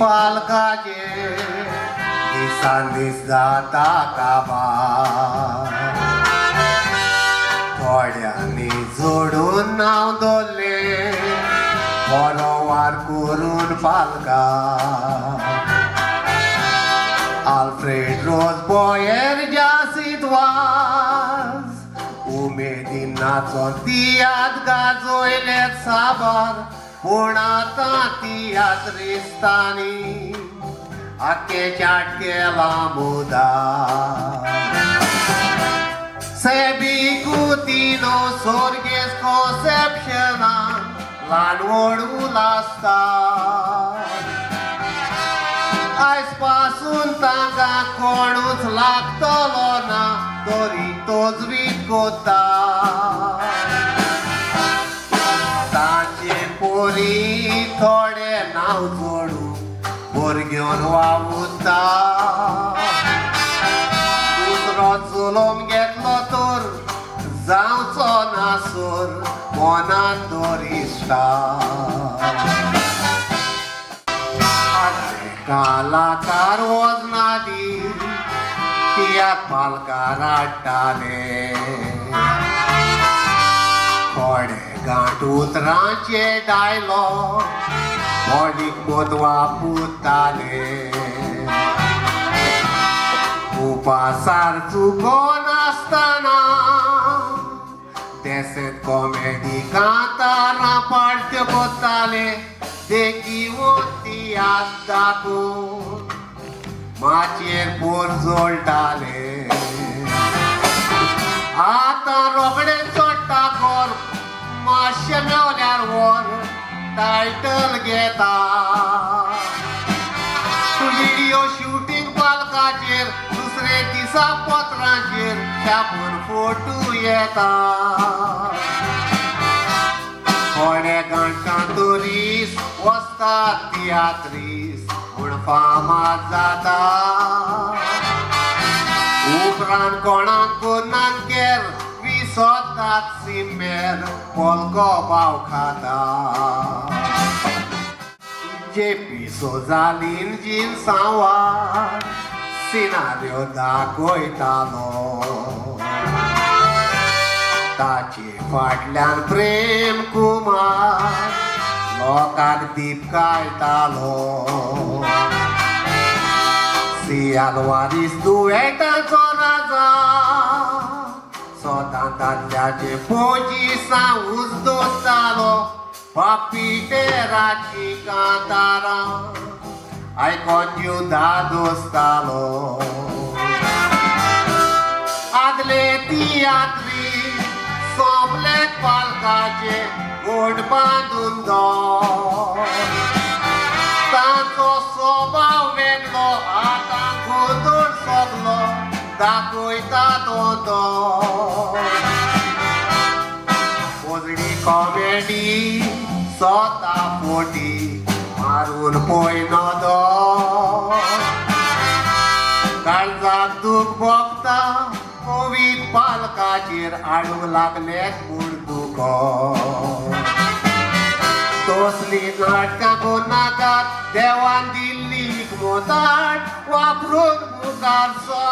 पालकाचे दिसान दीस जाता काबार थोड्यांनी जोडून नांव दवरले बरो वार करून पालका आल्फ्रेड रोज बोयर जासीत वाज उमेदीन नाचोन तियात गाजोयले साबार पूण आतां तियात्रिस्तांनी आख्खे चाट केला मुदार सेबी कुतीनो सोर्गेस कॉन्सेप्शनान ल्हान व्हडू लासता आयज पासून तांकां कोणूच लागतलो ना तरी तोजवीत कोत्ता तांचे पोरी थोडे नांव जोडून भुरग्यान वावुरता दुसरो चुलोम घेतलो तर जावचो नासूर मनांत दोरिश्टा कालाकार वजना दी तियात पालकार हाडटाले थोडे गांठ उतरांचे डायलॉग मोडीक मोतवा पुताले उपासार चुकोन आसतना देसेत कॉमेडी कांतारां पाड्त्यो कोत्ताले देखी मोती याद दाखून माचयेर पोर जोडटाले आतां रोखडे चोडटा कोर मातशें मेवल्यार वर टायटल घेता व्हिडिओ शूटिंग पालकाचेर दुसरे दिसा पत्रांचेर छापून फोटो येता थोडे गांठां तोरीस वचतात तियात्रीस पूण फामाद जाता उपरांत कोणाक नानकेर विसोतात सिमेर पोलको भाव खाता जेपी सोजालीन जीन सांवार सिनाऱ्यो दाखयतालो ताचे फाटल्यान प्रेम कुमार लोकांक दीप कायतालो सियालवारीस दुयेंताचो राजा सोदां दादल्याचे पोजीसां उज दोत्तालो पापीटेराची कांतारां आयकोन जीव धादोसतालो आदले तियात्री सोमले पालकाचे गोड बांदून दो तांचो स्वभाव वेगळो आतां गोंदळ सोगलो दाखयता तो पोजडी कॉमेडी सोता फोटी मारून पयनो दो काळजाक दूख भोगता कोवीद पालकाचेर हाडूंक लागलेत म्हूण दुखो तसली नाटकां कोनाकात देवान दिल्ली मोताट वापरून मुखार सो